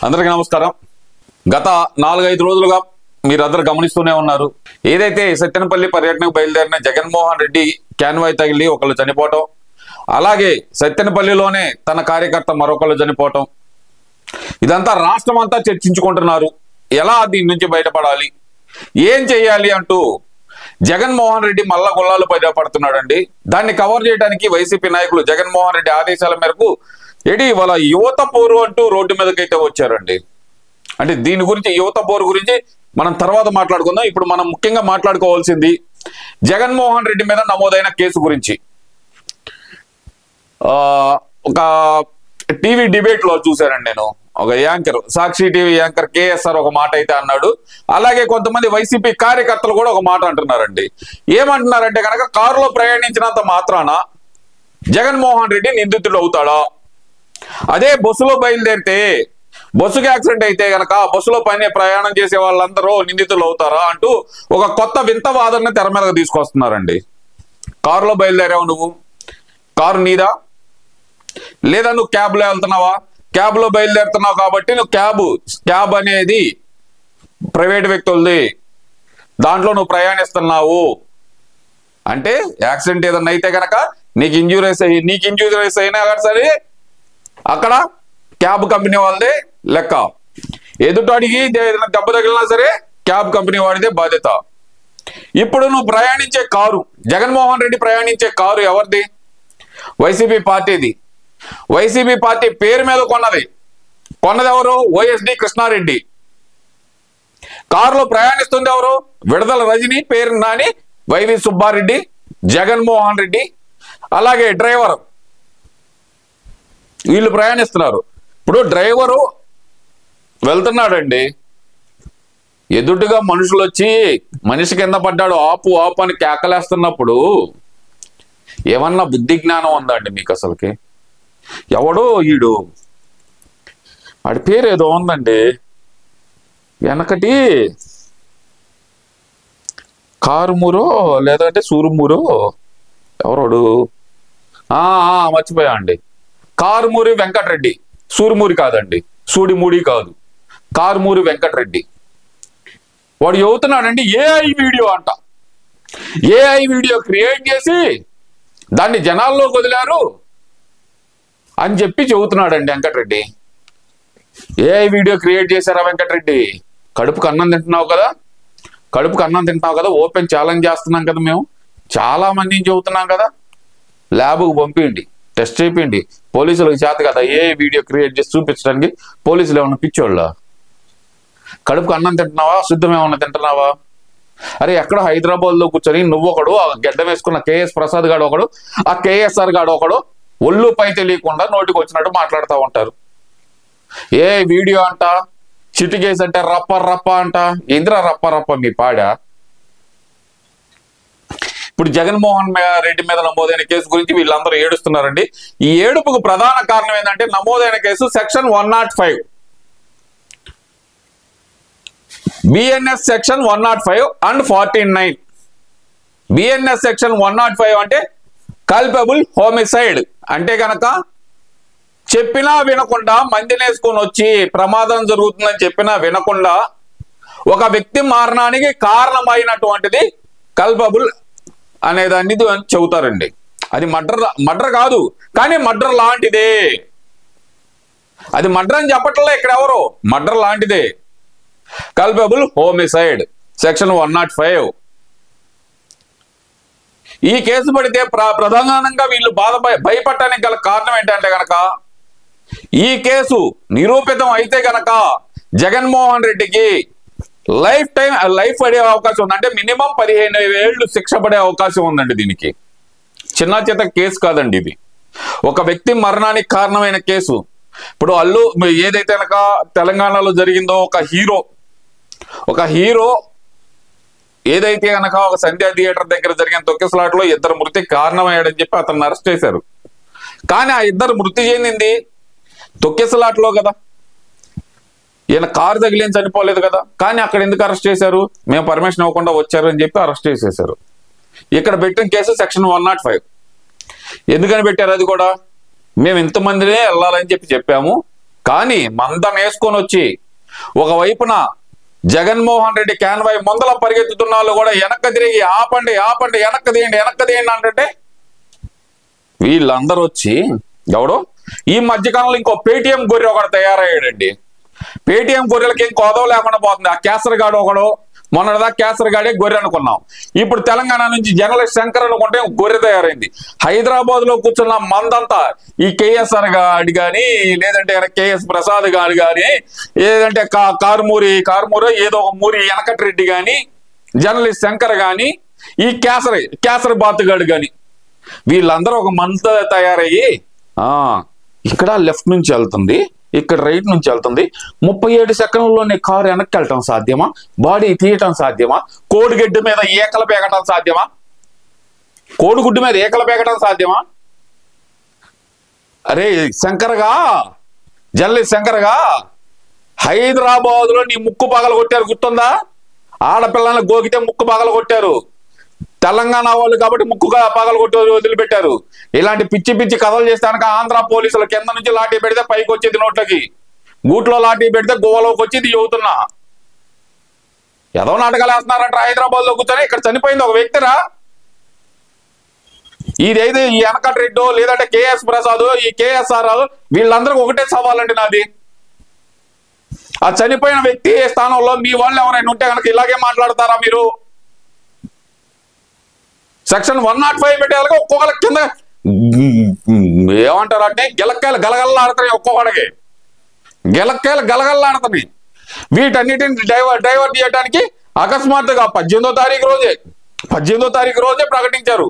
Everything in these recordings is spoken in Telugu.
అందరికీ నమస్కారం. గత 4-5 రోజులుగా మీరందరూ గమనిస్తూనే ఉన్నారు. ఏదైతే సత్తెనపల్లి పర్యటనకు బయలుదేరిన జగన్మోహన్ రెడ్డి క్యాన్వాయ్ తగిలి ఒకళ్ళు చనిపోవటం, అలాగే సత్తెనపల్లిలోనే తన కార్యకర్త మరొకళ్ళు చనిపోవటం, ఇదంతా రాష్ట్రం అంతా చర్చించుకుంటున్నారు. ఎలా దీని నుంచి బయటపడాలి, ఏం చేయాలి అంటూ జగన్మోహన్ రెడ్డి మల్ల గొల్లాలు బయటపడుతున్నాడండి. దాన్ని కవర్ చేయడానికి వైసీపీ నాయకులు జగన్మోహన్ రెడ్డి ఆదేశాల మేరకు వాళ్ళ యువత పోరు అంటూ రోడ్డు మీదకైతే వచ్చారండి. అంటే దీని గురించి, యువత పోరు గురించి మనం తర్వాత మాట్లాడుకుందాం. ఇప్పుడు మనం ముఖ్యంగా మాట్లాడుకోవాల్సింది జగన్మోహన్ రెడ్డి మీద నమోదైన కేసు గురించి. ఒక టీవీ డిబేట్ లో చూశానండి నేను. ఒక యాంకర్, సాక్షి టీవీ యాంకర్ కేఎస్ఆర్ ఒక మాట అయితే అన్నాడు. అలాగే కొంతమంది వైసీపీ కార్యకర్తలు కూడా ఒక మాట అంటున్నారండి. ఏమంటున్నారంటే కనుక, కారులో ప్రయాణించినంత మాత్రాన జగన్మోహన్ రెడ్డి నిందితుడు అవుతాడా, అదే బస్సులో బయలుదేరితే బస్సుకి యాక్సిడెంట్ అయితే గనక బస్సులో పైన ప్రయాణం చేసే వాళ్ళందరూ నిందితులు అవుతారా అంటూ ఒక కొత్త వింత వాదనని తెర మీదకి తీసుకొస్తున్నారండి. కారులో బయలుదేరావు, నువ్వు కారు నీదా, లేదా నువ్వు క్యాబ్లో వెళ్తున్నావా? క్యాబ్లో బయలుదేరుతున్నావు కాబట్టి నువ్వు క్యాబ్ అనేది ప్రైవేట్ వ్యక్తులది, దాంట్లో నువ్వు ప్రయాణిస్తున్నావు అంటే యాక్సిడెంట్ ఏదన్నా అయితే కనుక నీకు ఇంజూరీస్ అయినా సరే అక్కడ క్యాబ్ కంపెనీ వాళ్ళదే లెక్క. ఎదుటాడికి ఏదైనా దెబ్బ తగిలినా సరే క్యాబ్ కంపెనీ వాడిదే బాధ్యత. ఇప్పుడు నువ్వు ప్రయాణించే కారు, జగన్మోహన్ రెడ్డి ప్రయాణించే కారు ఎవరిది? వైసీపీ పార్టీది. వైసీపీ పార్టీ పేరు మీద కొన్నది ఎవరు? వైఎస్డి కృష్ణారెడ్డి. కారులో ప్రయాణిస్తుంది ఎవరు? విడుదల రజని, పేరు నాని, వైవి సుబ్బారెడ్డి, జగన్మోహన్ రెడ్డి, అలాగే డ్రైవర్, వీళ్ళు ప్రయాణిస్తున్నారు. ఇప్పుడు డ్రైవరు వెళ్తున్నాడండి, ఎదుటిగా మనుషులు వచ్చి మనిషి కింద పడ్డాడు, ఆపు ఆపు అని కేకలేస్తున్నప్పుడు ఏమన్నా బుద్ధి జ్ఞానం ఉందండి మీకు అసలుకి? ఎవడో ఈడు, వాడి పేరు ఏదో ఉందండి, వెనకటి కారుమూరో లేదంటే సూరుమూరో ఎవరోడు, మర్చిపోయా అండి. కారుమూరి వెంకటరెడ్డి, సూరిమూరి కాదండి, సూడిమూడి కాదు, కారుమూరి వెంకటరెడ్డి. వాడు చెబుతున్నాడండి ఏఐ వీడియో అంట. ఏఐ వీడియో క్రియేట్ చేసి దాన్ని జనాల్లోకి వదిలారు అని చెప్పి చెబుతున్నాడండి వెంకటరెడ్డి. ఏఐ వీడియో క్రియేట్ చేశారా వెంకటరెడ్డి? కడుపుకు అన్నం తింటున్నావు కదా, ఓపెన్ ఛాలెంజ్ చేస్తున్నాం కదా, మేము చాలా మందిని చెబుతున్నాం కదా, ల్యాబ్కు పంపించండి, టెస్ట్ చేయండి. పోలీసులకు చేత కదా ఏ వీడియో క్రియేట్ చేసి చూపించడానికి? పోలీసులు ఏమన్నా పిచ్చోళ్ళ? కడుపుకు అన్నం తింటున్నావా, శుద్ధం ఏమన్నా తింటున్నావా? అరే ఎక్కడ హైదరాబాద్ లో కూర్చొని నువ్వొకడు, ఆ గడ్డం వేసుకున్న కేఎస్ ప్రసాద్ గాడు ఒకడు, ఆ కేఎస్ఆర్ గాడు ఒకడు ఒళ్ళు పై తెలియకుండా నోటికి వచ్చినట్టు మాట్లాడుతూ ఉంటారు. ఏ వీడియో అంట, చిటికేసి అంటే రప్ప అంట. ఇంద్ర రప్ప మీ పాడా? ఇప్పుడు జగన్మోహన్ రెడ్డి మీద నమోదైన కేసు గురించి వీళ్ళందరూ ఏడుస్తున్నారండి. ఈ ఏడుపుకు ప్రధాన కారణం ఏంటంటే, నమోదైన case section 105, BNS section 105 and 49. BNS section 105 అంటే కల్పబుల్ హోమిసైడ్. అంటే కనుక చెప్పినా వినకుండా, మందినేసుకొని వచ్చి ప్రమాదం జరుగుతుందని చెప్పినా వినకుండా ఒక వ్యక్తి మరణానికి కారణమైనటువంటిది కల్పబుల్ అనేదాన్ని చెబుతారండి. అది మర్డర్ కాదు, కానీ మర్డర్ లాంటిదే. అది మర్డర్ అని చెప్పట్లే ఇక్కడ ఎవరు, మర్డర్ లాంటిదే. Culpable homicide section 105. ఈ కేసు పడితే ప్రధానంగా వీళ్ళు భయపడటానికి గల కారణం ఏంటంటే గనక, ఈ కేసు నిరూపితం అయితే గనక జగన్మోహన్ రెడ్డికి లైఫ్ పడే అవకాశం ఉంది. అంటే మినిమం 15 ఏళ్ళు శిక్ష పడే అవకాశం ఉందండి. దీనికి చిన్న చేత కేసు కాదండి, ఇది ఒక వ్యక్తి మరణానికి కారణమైన కేసు. ఇప్పుడు ఏదైతే కనుక తెలంగాణలో జరిగిందో, ఒక హీరో ఏదైతే కనుక ఒక సంధ్యా థియేటర్ దగ్గర జరిగిన తొక్కిసలాటలో 2 మృతికి కారణమయ్యాడని చెప్పి అతన్ని అరెస్ట్ చేశారు. కానీ ఆ 2 మృతి చెందింది తొక్కిసలాటలో కదా, ఈయన కారు తగిలిని చనిపోలేదు కదా. కానీ అక్కడ ఎందుకు అరెస్ట్ చేశారు? మేము పర్మిషన్ ఇవ్వకుండా వచ్చారు అని చెప్పి అరెస్ట్ చేసేశారు. ఇక్కడ పెట్టిన కేసు సెక్షన్ 105. ఎందుకని పెట్టారు? అది కూడా మేము ఇంతమందినే వెళ్ళాలని చెప్పాము, కానీ మందం వేసుకొని వచ్చి ఒకవైపున జగన్మోహన్ రెడ్డి క్యాన్వాయ్ ముందల పరిగెత్తుతున్న వాళ్ళు కూడా వెనక్కి తిరిగి ఆపండి ఆపండి, వెనక్కి తీయండి అంటే వీళ్ళందరూ వచ్చి ఎవడో ఈ మధ్యకాలంలో ఇంకో పేటీఎం గొర్రె ఒకడు తయారయ్యాడండి. పేటీఎం గొర్రెలకి ఏం కోదవ లేకుండా పోతుంది. ఆ కేసరగాడు ఒకడు, మొన్నటిదా కేసరగాడే గొర్రె అనుకున్నాం, ఇప్పుడు తెలంగాణ నుంచి జర్నలిస్ట్ శంకర్ అనుకుంటే గొర్రె తయారైంది. హైదరాబాద్ లో కూర్చున్న మందంతా ఈ కేఎస్ఆర్ గాడి కానీ, లేదంటే కేఎస్ ప్రసాద్ గారు కానీ, లేదంటే కారుమూరి ఏదో ఒక మూరి వెనకట్రెడ్డి కానీ, జర్నలిస్ట్ శంకర్ కానీ, ఈ కేసరి బాతుగాడు కానీ, వీళ్ళందరూ ఒక మంద తయారయ్యి ఇక్కడ లెఫ్ట్ నుంచి వెళ్తుంది, ఇక్కడ రైట్ నుంచి వెళ్తుంది, 37 సెకండ్లోనే కారు వెనక్కి వెళ్ళటం సాధ్యమా? బాడీ తీయటం సాధ్యమా? కోడిగుడ్డు మీద ఏకలు పేగటం సాధ్యమా? కోడిగుడ్డు మీద ఏకలు పేగటం సాధ్యమా? అరే శంకర్గా, జర్నలిస్ట్ శంకర్గా, హైదరాబాద్ లో నీ ముక్కు పగలు కొట్టారు, గుర్తుందా? ఆడపిల్లల్ని గోకితే ముక్కు పగలు కొట్టారు. తెలంగాణ వాళ్ళు కాబట్టి ముక్కుగా పగలు కొట్టి వదిలిపెట్టారు. ఇలాంటి పిచ్చి పిచ్చి కథలు చేస్తానక ఆంధ్ర పోలీసులు కింద నుంచి లాఠీ పెడితే పైకి వచ్చేది నోట్లకి, గూట్లో లాఠీ పెడితే గోవలోకి వచ్చేది చెబుతున్నా. ఏదో నాటకాలు వేస్తున్నారంట హైదరాబాద్ లో కూర్చొని. ఇక్కడ చనిపోయింది ఒక వ్యక్తిరా. ఇదైతే ఈ వెనకట్రెడ్డో లేదంటే కేఎస్ ప్రసాద్, ఈ కేఎస్ఆర్, వీళ్ళందరికీ ఒకటే సవాలండి నాది. ఆ చనిపోయిన వ్యక్తి స్థానంలో మీ వాళ్ళు ఎవరైనా ఉంటే కనుక ఇలాగే మాట్లాడతారా మీరు? సెక్షన్ 105 పెట్టేయాలిగా ఒక్కొక్కరి కింద ఏమంటారు అంటే గిలక్కాయలు గలగల్లాడుతున్నాయి, ఒక్కొక్కడికి గిలక్కాయలు గలగల్లాడుతున్నాయి. వీటన్నిటిని డైవర్ట్ చేయడానికి అకస్మాత్తుగా 18వ తారీఖు రోజే ప్రకటించారు.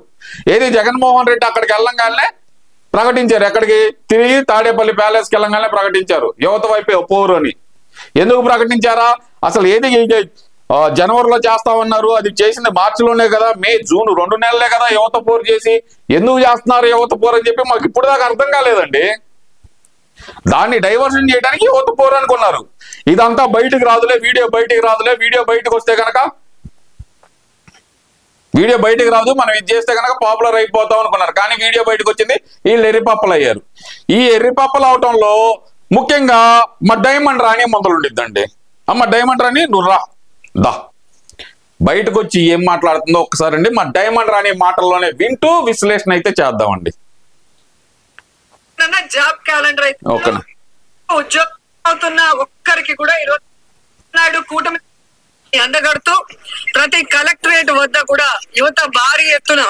ఏది జగన్మోహన్ రెడ్డి అక్కడికి వెళ్ళంగానే ప్రకటించారు. ఎక్కడికి? తిరిగి తాడేపల్లి ప్యాలెస్కి వెళ్ళంగానే ప్రకటించారు యువత వైపు పోరు అని. ఎందుకు ప్రకటించారా? అసలు ఏది జనవరిలో చేస్తామన్నారు, అది చేసింది మార్చిలోనే కదా, మే జూన్ 2 నెలలే కదా యువత పోరు చేసి. ఎందుకు చేస్తున్నారు యువత పోరు అని చెప్పి మాకు ఇప్పుడు దాకా అర్థం కాలేదండి. దాన్ని డైవర్షన్ చేయడానికి యువత పోరు అనుకున్నారు. ఇదంతా బయటికి రాదులే, వీడియో బయటకు వస్తే కనుక వీడియో బయటకు రాదు, మనం ఇది చేస్తే కనుక పాపులర్ అయిపోతాం అనుకున్నారు. కానీ వీడియో బయటకు వచ్చింది, వీళ్ళు ఎర్రిపప్పలు అయ్యారు. ఈ ఎర్రిపప్పలు అవటంలో ముఖ్యంగా మా డైమండ్ రాణి మొదలుండిద్దండి. అమ్మ డైమండ్ రాణి నువ్వు దా బయటకు వచ్చి ఏం మాట్లాడుతుందో ఒక్కసారి అండి మా డైమండ్ రాణి మాటల్లోనే వింటూ విశ్లేషణ అయితే చేద్దామండి. జాబ్ క్యాలెండర్ అయితే ఉద్యోగం అవుతున్న ఒక్కరికి కూడా ఈరోజు నాయుడు కూటమి ఎండగడుతూ ప్రతి కలెక్టరేట్ వద్ద కూడా యువత భారీ ఎత్తున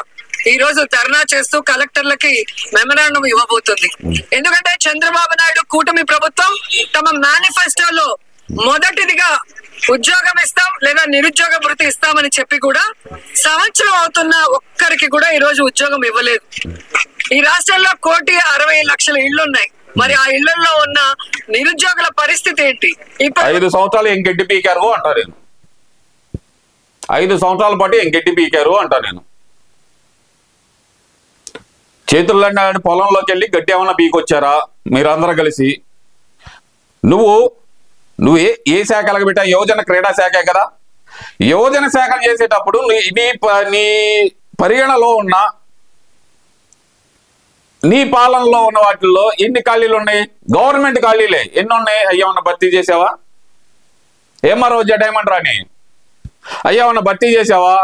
ఈ రోజు ధర్నా చేస్తూ కలెక్టర్లకి మెమరాండం ఇవ్వబోతుంది. ఎందుకంటే చంద్రబాబు నాయుడు కూటమి ప్రభుత్వం తమ మేనిఫెస్టోలో మొదటిదిగా ఉద్యోగం ఇస్తాం లేదా నిరుద్యోగ భృతి ఇస్తామని చెప్పి కూడా సంవత్సరం అవుతున్న ఒక్కరికి కూడా ఈ రోజు ఉద్యోగం ఇవ్వలేదు. ఈ రాష్ట్రంలో 1,60,00,000 ఇళ్లు ఉన్నాయి. మరి ఆ ఇళ్లలో ఉన్న నిరుద్యోగుల పరిస్థితి ఏంటి? ఇప్పుడు 5 సంవత్సరాలు ఏం గడ్డి పీకారు అంటా నేను. 5 సంవత్సరాల పాటు ఏం గడ్డి పీకారు అంటా నేను. చేతుల్లో పొలంలోకి వెళ్ళి గడ్డి ఏమన్నా పీకొచ్చారా మీరందరూ కలిసి? నువ్వు ఏ శాఖలకు పెట్టా? యువజన క్రీడా శాఖే కదా. యువజన శాఖలు చేసేటప్పుడు నీ పరిగణలో ఉన్న, నీ పాలనలో ఉన్న వాటిల్లో ఎన్ని ఖాళీలు ఉన్నాయి? గవర్నమెంట్ ఖాళీలే ఎన్ని ఉన్నాయి? అయ్యేమన్నా భర్తీ చేసావా? ఏమా రోజా డైమండ్ రాని అయ్యేమన్నా భర్తీ చేసావా?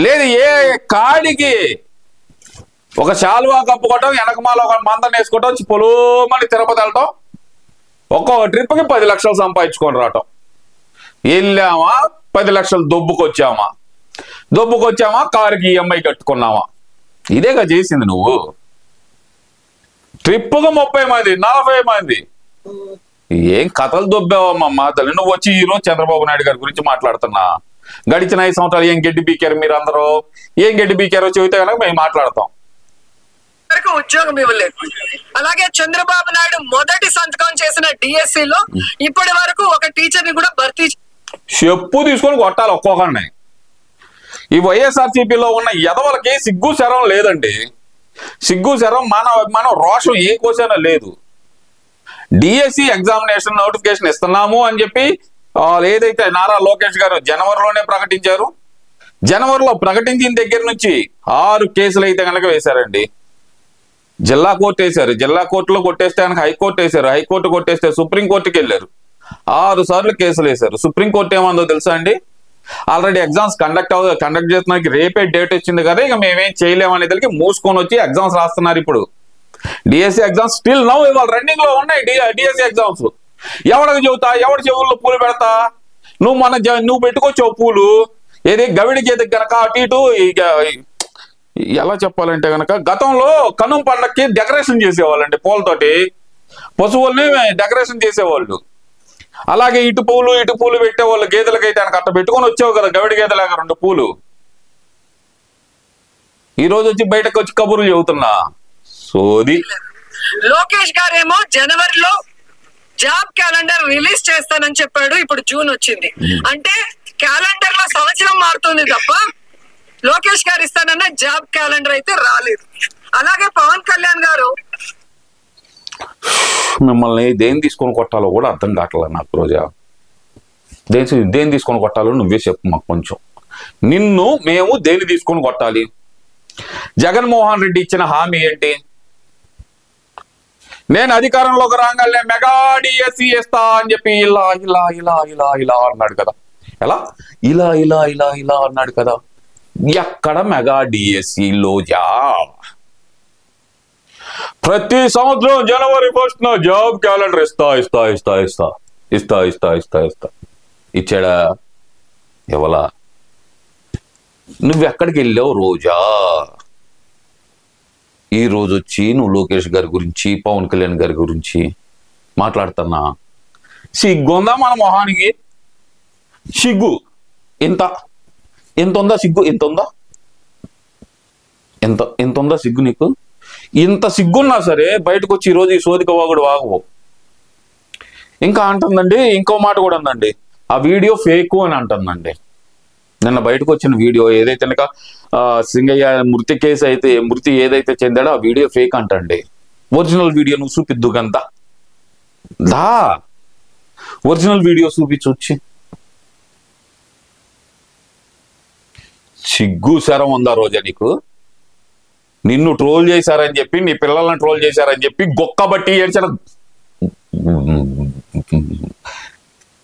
లేదు. ఏ కాడికి ఒక శాలువా కప్పుకోవటం, వెనకమాల ఒక మందం వేసుకోవటం, పొలోమని తిరుపతి వెళ్ళటం, ఒక్కొక్క ట్రిప్కి 10 లక్షలు సంపాదించుకొని రావటం. వెళ్ళామా 10 లక్షలు దొబ్బుకొచ్చామా కారుకి ఈఎంఐ కట్టుకున్నామా? ఇదేగా చేసింది నువ్వు. ట్రిప్పుగా 30 మంది 40 మంది ఏం కథలు దొబ్బావమ్మా తల్లి. నువ్వు వచ్చి ఈరోజు చంద్రబాబు నాయుడు గారి గురించి మాట్లాడుతున్నా. గడిచిన 5 సంవత్సరాలు ఏం గడ్డి పీకారు మీరు అందరూ? ఏం గడ్డి పీకారో చెబితే కనుక మేము మాట్లాడతాం. ఉద్యోగం ఇవ్వలేదు. అలాగే చంద్రబాబు నాయుడు మొదటి సంతకం చేసిన డిఎస్సిలో ఇప్పటి వరకు ఒక టీచర్ ని కూడా భర్తీ చెప్పు తీసుకొని కొట్టాలి ఒక్కొక్కరిని. ఈ వైఎస్ఆర్సీపీలో ఉన్న ఎదవలకి సిగ్గు శరం లేదండి. సిగ్గు శరం మానవ రోషం ఏ కోసైనా లేదు. డిఎస్సి ఎగ్జామినేషన్ నోటిఫికేషన్ ఇస్తున్నాము అని చెప్పి ఏదైతే నారా లోకేష్ గారు జనవరిలోనే ప్రకటించారు. జనవరిలో ప్రకటించిన దగ్గర నుంచి 6 కేసులు అయితే కనుక వేశారండి. జిల్లా కోర్టు వేశారు, జిల్లా కోర్టులో కొట్టేస్తే ఆయనకు హైకోర్టు వేశారు, హైకోర్టు కొట్టేస్తే సుప్రీంకోర్టుకి వెళ్ళారు, 6 సార్లు కేసులు వేశారు. సుప్రీంకోర్టు ఏమందో తెలుసా అండి, ఆల్రెడీ ఎగ్జామ్స్ కండక్ట్ చేస్తున్నానికి రేపే డేట్ వచ్చింది కదా, ఇక మేమేం చేయలేమనేదానికి మూసుకొని వచ్చి ఎగ్జామ్స్ రాస్తున్నారు. ఇప్పుడు డిఎస్సి ఎగ్జామ్స్ స్టిల్ నౌ ఇవాళ రన్నింగ్ లో ఉన్నాయి. డిఎస్సి ఎగ్జామ్స్ ఎవరికి చెబుతా, ఎవరి చెవుల్లో పూలు పెడతా? నువ్వు పెట్టుకొచ్చావు పూలు, ఏది గవిడి గీతకి గనక అటు ఇటు. ఎలా చెప్పాలంటే గనక గతంలో కనుమ పండక్కి డెకరేషన్ చేసేవాళ్ళండి పూలతోటి, పశువుల్ని డెకరేషన్ చేసేవాళ్ళు. అలాగే ఇటు పూలు పెట్టేవాళ్ళు, గేదెలకైతే ఆయనకు అట్ట పెట్టుకొని వచ్చావు కదా గవిడి గేదెలాగా 2 పూలు. ఈ రోజు వచ్చి బయటకు వచ్చి కబుర్లు చెబుతున్నా సోది. లోకేష్ గారేమో జనవరిలో జాబ్ క్యాలెండర్ రిలీజ్ చేస్తానని చెప్పాడు, ఇప్పుడు జూన్ వచ్చింది. అంటే క్యాలెండర్ లో సంవత్సరం మారుతుంది తప్ప లోకేష్ గారు ఇస్తానన్న జాబ్ క్యాలెండర్ అయితే రాలేదు. అలాగే పవన్ కళ్యాణ్ గారు మిమ్మల్ని దేని తీసుకొని కొట్టాలో కూడా అర్థం కావట్లేదు నాకు. రోజా దేని తీసుకొని కొట్టాలో నువ్వే చెప్పు మాకు కొంచెం. నిన్ను మేము దేని తీసుకొని కొట్టాలి? జగన్మోహన్ రెడ్డి ఇచ్చిన హామీ ఏంటి? నేను అధికారంలోకి రాగానే మెగా డిఎస్సి ఇస్తా అని చెప్పి ఇలా ఇలా ఇలా ఇలా ఇలా అన్నాడు కదా. ఎలా? ఇలా ఇలా ఇలా ఇలా అన్నాడు కదా. ఎక్కడ మెగా డిఎస్సి లోజా? ప్రతి సంవత్సరం జనవరి 1న జాబ్ క్యాలెండర్ ఇస్తా. ఇచ్చాడా? ఎవలా? నువ్వెక్కడికి వెళ్ళావు రోజా? ఈ రోజు వచ్చి నువ్వు లోకేష్ గారి గురించి, పవన్ కళ్యాణ్ గారి గురించి మాట్లాడుతున్నా. సిగ్గుందా మన మొహానికి? సిగ్గు ఎంత ఉందా? సిగ్గు ఎంత ఉందా సిగ్గు నీకు? ఇంత సిగ్గున్నా సరే బయటకు వచ్చి ఈరోజు ఈ సోదిక వాగుడు వాగవు. ఇంకా అంటుందండి, ఇంకో మాట కూడా ఉందండి, ఆ వీడియో ఫేక్ అని అంటుందండి. నిన్న బయటకు వచ్చిన వీడియో ఏదైతే సింగయ్య మృతి ఏదైతే చెందాడో ఆ వీడియో ఫేక్ అంటండి. ఒరిజినల్ వీడియో నువ్వు చూపిద్దు గంత దా, ఒరిజినల్ వీడియో చూపించొచ్చి. సిగ్గు శరం ఉందా రోజా నీకు? నిన్ను ట్రోల్ చేశారని చెప్పి, నీ పిల్లలను ట్రోల్ చేశారని చెప్పి గొక్కబట్టి ఏడ్చిన.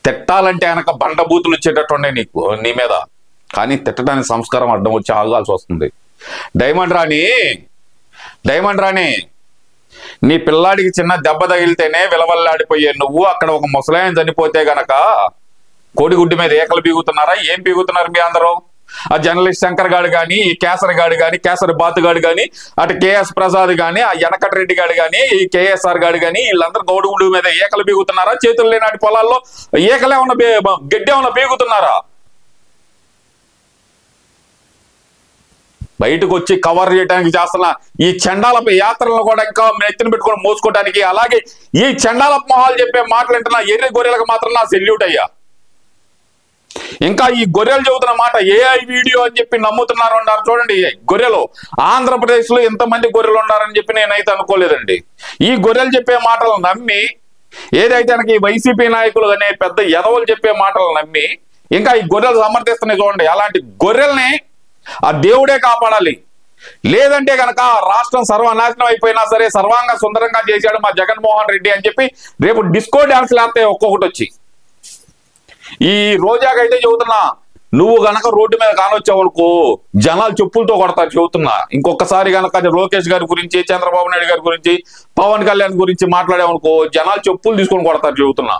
తిట్టాలంటే వెనక బండబూతులు వచ్చేటట్టుండే నీ మీద, కానీ తిట్టడానికి సంస్కారం అడ్డం వచ్చి ఆగాల్సి వస్తుంది. డైమండ్ రాణి నీ పిల్లాడికి చిన్న దెబ్బ తగిలితేనే విలవల్లాడిపోయే నువ్వు అక్కడ ఒక ముసలాయన చనిపోతే గనక కోడిగుడ్డి మీద ఏకలు బీగుతున్నారా? ఏం బీగుతున్నారు మీ అందరూ? ఆ జర్నలిస్ట్ శంకర్ గాడు కానీ, ఈ కేసరి గాడు కానీ, కేసరి బాతుగాడు కానీ, అటు కేఎస్ ప్రసాద్ కానీ, ఆ యనకట రెడ్డి గాడు కానీ, ఈ కేఎస్ఆర్ గాడు కానీ, వీళ్ళందరూ కోడిగుడ్డు మీద ఏకలు బీగుతున్నారా? చేతులు లేనాటి పొలాల్లో ఏకలే ఉన్న గడ్డి ఏమన్నా బీగుతున్నారా? బయటకు వచ్చి కవర్ చేయడానికి చేస్తున్న ఈ చండాలపై యాత్రలను కూడా ఇంకా నెత్తిన పెట్టుకొని మోసుకోవడానికి, అలాగే ఈ చండాలపు మొహాలు చెప్పే మాటలు వింటున్నా ఎర్రి గొర్రెలకు మాత్రం నా సెల్యూట్ అయ్యా. ఇంకా ఈ గొర్రెలు చెబుతున్న మాట ఏఐ వీడియో అని చెప్పి నమ్ముతున్నారు అన్నారు చూడండి. గొర్రెలు ఆంధ్రప్రదేశ్ లో ఎంతమంది గొర్రెలు ఉన్నారని చెప్పి నేనైతే అనుకోలేదండి. ఈ గొర్రెలు చెప్పే మాటలు నమ్మి, ఏదైతే ఈ వైసీపీ నాయకులు అనే పెద్ద ఎదవలు చెప్పే మాటలు నమ్మి ఇంకా ఈ గొర్రెలు సమర్థిస్తున్నాయి చూడండి. అలాంటి గొర్రెల్ని ఆ దేవుడే కాపాడాలి. లేదంటే గనక రాష్ట్రం సర్వనాశనం అయిపోయినా సరే సర్వాంగ సుందరంగా చేశాడు మా జగన్మోహన్ రెడ్డి అని చెప్పి రేపు డిస్కో డాన్స్ లేస్తాయి ఒక్కొక్కటి వచ్చి. ఈ రోజాకైతే చెబుతున్నా, నువ్వు గనక రోడ్డు మీద కానొచ్చావు అనుకో జనాలు చెప్పులతో కొడతారు చెబుతున్నా. ఇంకొకసారి గనక లోకేష్ గారి గురించి, చంద్రబాబు నాయుడు గారి గురించి, పవన్ కళ్యాణ్ గురించి మాట్లాడావనుకో జనాలు చెప్పులు తీసుకొని కొడతారు చెబుతున్నా.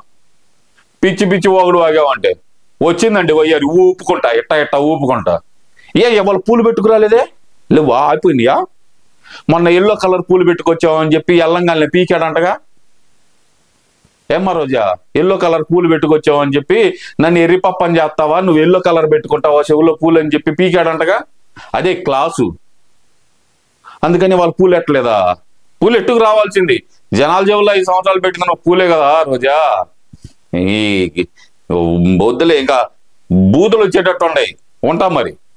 పిచ్చి వాగుడు వాగావంటే వచ్చిందండి వయ్యారు ఊపుకుంటా, ఇట్ట ఊపుకుంటా. ఎవరు పూలు పెట్టుకురాలేదే? లేవా? అయిపోయినాయా? మొన్న ఎల్లో కలర్ పూలు పెట్టుకొచ్చావని చెప్పి ఎల్లంగాల్ని పీకాడంటగా. ఏమ్మా రోజా, ఎల్లో కలర్ పూలు పెట్టుకొచ్చావు అని చెప్పి నన్ను ఎర్రిపప్పని చేస్తావా? నువ్వు ఎల్లో కలర్ పెట్టుకుంటావా చెవుల్లో పూలు అని చెప్పి పీకాడంటగా. అదే క్లాసు. అందుకని వాళ్ళు పూలు ఎట్టలేదా? పూలు ఎట్టుకు రావాల్సింది. జనాల చెవుల్లో 5 సంవత్సరాలు పెట్టిన పూలే కదా రోజా. ఈ బొద్దులే ఇంకా బూతులు వచ్చేటట్టు ఉంటాయి. ఉంటాం మరి.